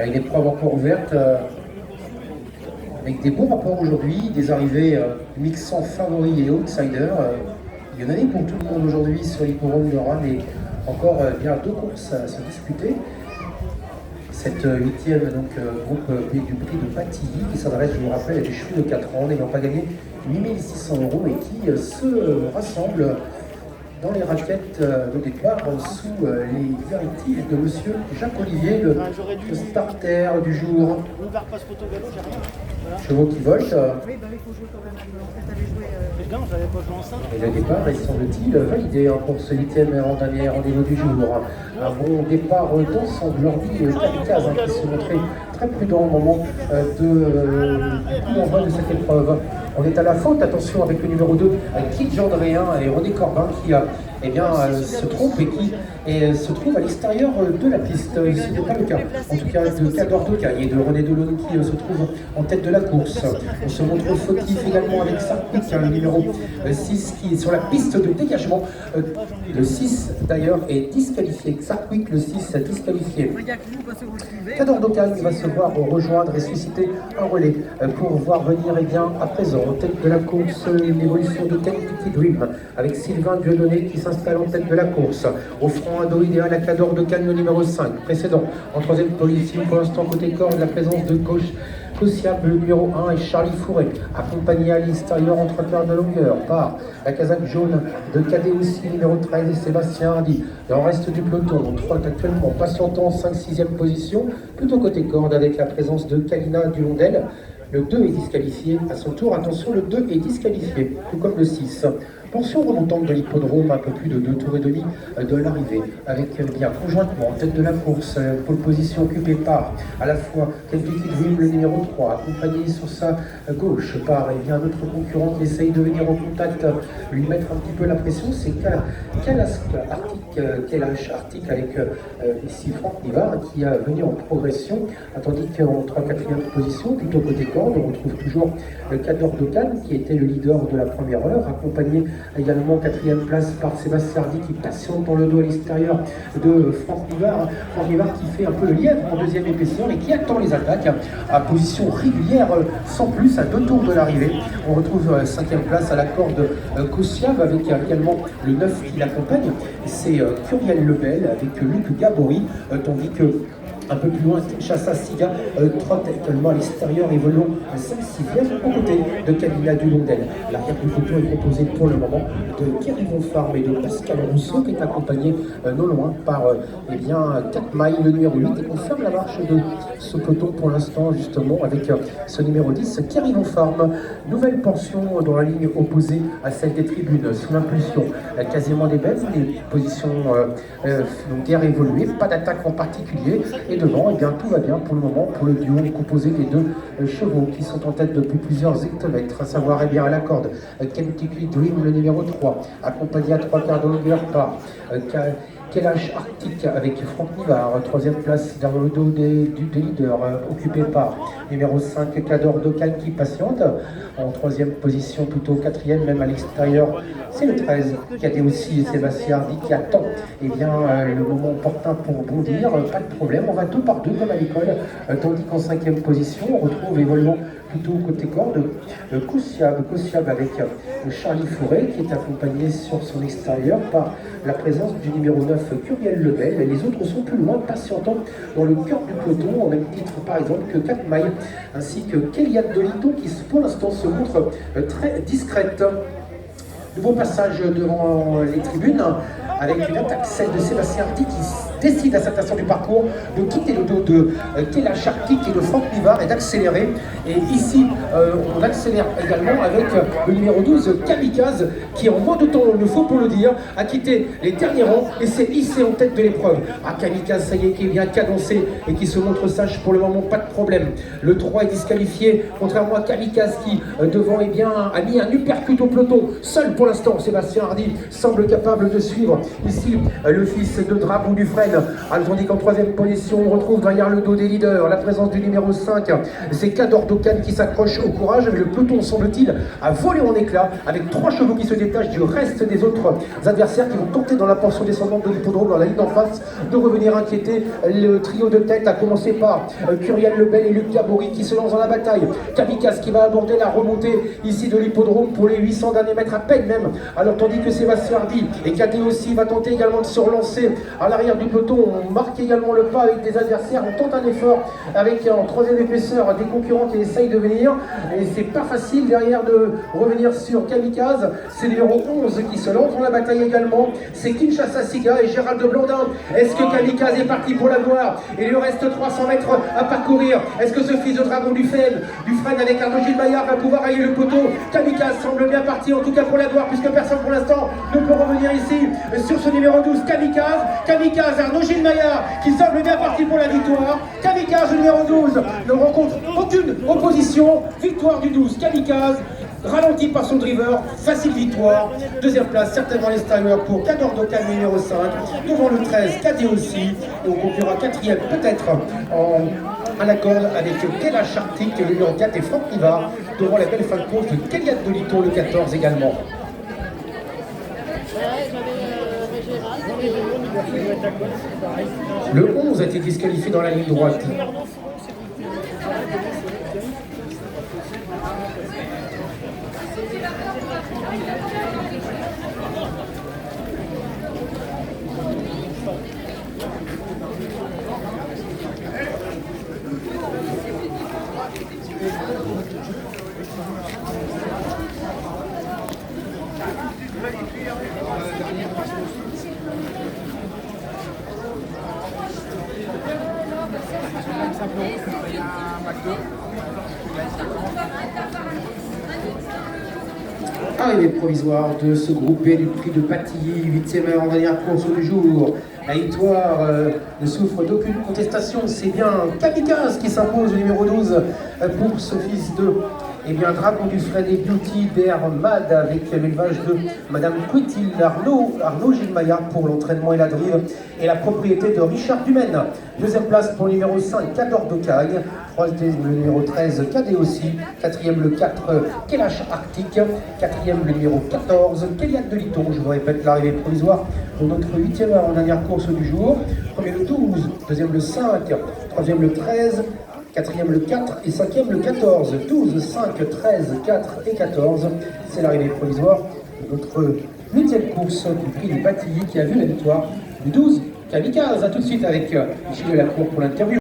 Une épreuve encore ouverte, avec des bons rapports aujourd'hui, des arrivées mixant favoris et outsiders. Il y en a des pour tout le monde aujourd'hui sur l'hippodrome de Rennes et encore bien 2 courses à se disputer. Cette 8e groupe B du prix de Patilly qui s'adresse, je vous rappelle, à des chevaux de 4 ans n'ayant pas gagné 8600 € et qui se rassemblent dans les raquettes de départ sous les directives de monsieur Jacques Olivier, le starter du jour. Chevaux qui voltent. Oui, bah il faut jouer quand même. J'avais pas joué en 5. Et le départ est, semble-t-il, validé pour ce 8e avant-dernier rendez-vous du jour. Un bon départ d'ensemble. Jordi Kamikaze qui se montrait très prudent au moment du coup d'envoi de cette épreuve. On est à la faute, attention avec le numéro 2, Kid Gendréen et René Corbin qui se trompe et qui se trouve à l'extérieur de la piste. Ce n'est pas le cas, en tout cas, de Cador Docaille et de René Delaune qui se trouve en tête de la course. On se montre fautif également avec Sarpic, le numéro 6 qui est sur la piste de dégagement. Le 6 d'ailleurs est disqualifié. Sarpic, le 6 disqualifié. Cador Docaille va se voir rejoindre et susciter un relais pour voir venir à présent en tête de la course l'évolution de Kentucky Dream avec Sylvain Dieudonné qui s'installe en tête de la course. Offrant un dos idéal à Cador Docaille, le numéro 5. Précédent en 3e position pour l'instant côté corde, la présence de gauche Cossiable, le numéro 1 et Charlie Fourré, accompagné à l'extérieur en 3 quarts de longueur par la casaque jaune de Cadet aussi, numéro 13 et Sébastien Hardy. Dans le reste du peloton, on trotte actuellement patientant en 5-6e position, plutôt côté corde avec la présence de Kalina Dulondel. Le 2 est disqualifié à son tour. Attention, le 2 est disqualifié, tout comme le 6. Portion remontante de l'hippodrome, un peu plus de 2 tours et demi de l'arrivée, avec bien conjointement en tête de la course, pole position occupée par à la fois Kentucky Dream, le numéro 3, accompagné sur sa gauche par notre concurrent qui essaye de venir au contact, lui mettre un petit peu la pression, c'est Kalash Arctic avec ici Franck Nivard qui a venu en progression, tandis qu'en 3-4e position, plutôt côté corde, on retrouve toujours Cador Docaille qui était le leader de la première heure, accompagné également 4e place par Sébastien Hardy qui patiente dans le dos à l'extérieur de Franck Nivard. Franck Nivard qui fait un peu le lièvre en 2e épaisseur et qui attend les attaques à position régulière sans plus à 2 tours de l'arrivée. On retrouve 5e place à la corde Cossiab avec également le 9 qui l'accompagne. C'est Curiel Lebel avec Luc Gabory, tandis que un peu plus loin, Chassa Siga trotte actuellement à l'extérieur, évoluant à 5-6e aux côtés de Camilla Dulondel. L'arrière du peloton est composé pour le moment de Thierry Vonfarm et de Pascal Rousseau qui est accompagné non loin par 4 mailles, le numéro 8 et confirme la marche de ce peloton pour l'instant justement avec ce numéro 10, Thierry Vonfarm. Nouvelle portion dans la ligne opposée à celle des tribunes sous l'impulsion quasiment des bêtes, les positions guère évoluées, pas d'attaque en particulier. Et devant, tout va bien pour le moment pour le duo composé des 2 chevaux qui sont en tête depuis plusieurs hectomètres, à savoir à la corde Kentucky Dream, le numéro 3, accompagné à 3 quarts de longueur par Kalash Arctic avec Franck Nivard, 3e place dans le dos des leaders, occupé par numéro 5 Cador Docaille qui patiente, en 3e position, plutôt 4e même à l'extérieur, c'est le 13 qui a été aussi Sébastien Hardy qui attend le moment opportun pour bondir, pas de problème, on va 2 par 2 comme à l'école, tandis qu'en 5e position on retrouve évoluant plutôt côté corde Cossiab avec Charlie Fourré qui est accompagné sur son extérieur par la présence du numéro 9 Curiel Lebel. Les autres sont plus loin, patientant dans le cœur du peloton, au même titre par exemple que 4 mailles, ainsi que Kéliade Doliton qui pour l'instant se montre très discrète. Nouveau passage devant les tribunes avec une attaque, celle de Sébastien Hardy qui décide à cette instant du parcours de quitter le dos de Kalash Arctic et de Franck Nivard et d'accélérer. Et ici, on accélère également avec le numéro 12, Kamikaze, qui en moins de temps, il faut pour le dire, a quitté les derniers rangs et s'est hissé en tête de l'épreuve. Kamikaze, ça y est, qui est bien cadencé et qui se montre sage pour le moment, pas de problème. Le 3 est disqualifié, contrairement à Kamikaze qui, devant, a mis un uppercut au peloton. Seul pour l'instant, Sébastien Hardy semble capable de suivre ici le fils de Drabou Dufresne tandis qu'en troisième position, on retrouve derrière le dos des leaders la présence du numéro 5, c'est Cador Dokan qui s'accroche au courage, mais le peloton, semble-t-il, a volé en éclats, avec 3 chevaux qui se détachent du reste des autres adversaires qui vont tenter dans la portion descendante de l'hippodrome, dans la ligne en face, de revenir inquiéter le trio de tête, à commencer par Curiel Lebel et Luc Gabory qui se lancent dans la bataille. Kamikaze qui va aborder la remontée ici de l'hippodrome pour les 800 derniers mètres à peine même, alors tandis que Sébastien Hardy et Cadet aussi va tenter également de se relancer à l'arrière du peloton. On marque également le pas avec des adversaires, on tente un effort avec en troisième épaisseur des concurrents qui essayent de venir, et c'est pas facile derrière de revenir sur Kamikaze. C'est le numéro 11 qui se lance dans la bataille également, c'est Kinshasa Siga et Gérald de Blandin. Est-ce que Kamikaze est parti pour la gloire? Il lui reste 300 mètres à parcourir. Est-ce que ce fils de dragon du Fresne avec Arnaud Gilles-Maillard va pouvoir railler le poteau? Kamikaze semble bien parti, en tout cas pour la gloire, puisque personne pour l'instant ne peut revenir ici sur ce numéro 12. Kamikaze, Arnaud Gilles-Maillard qui semble bien parti pour la victoire. Kamikaze, le numéro 12, ne rencontre aucune opposition. Victoire du 12, Kamikaze, ralenti par son driver, facile victoire. Deuxième place, certainement les Steiners pour Cador Dokan, numéro 5, devant le 13, Cadet aussi. Et on conclura quatrième, peut-être à la corde avec Kailash Arctic, le numéro 4, et Franck Rivard, devant la belle fin de course de Kéliade de Lito, le 14 également. Le 11 a été disqualifié dans la ligne droite. Arrivée provisoire de ce groupe B du prix de Patilly, 8e heure en dernière course du jour. La victoire ne souffre d'aucune contestation, c'est bien Kamikaze qui s'impose, le numéro 12, pour ce fils de Dragon du Fresne et Beauty d'Air Mad, avec l'élevage de Madame Quittil, Arnaud Gilles-Maillard pour l'entraînement et la drive, et la propriété de Richard Dumaine. Deuxième place pour le numéro 5, Cador Dokan. Troisième, le numéro 13, Cadet aussi. Quatrième, le 4, Kailash Arctic. Quatrième, le numéro 14, Kéliade de Lito. Je vous répète l'arrivée provisoire pour notre 8e heure en dernière course du jour. Premier, le 12. Deuxième, le 5. Troisième, le 13. Quatrième, le 4. Et cinquième, le 14. 12, 5, 13, 4 et 14. C'est l'arrivée provisoire de notre 8e course du prix du Patilly qui a vu la victoire du 12 Kamikaze. A tout de suite avec Michel Delacour pour l'interview.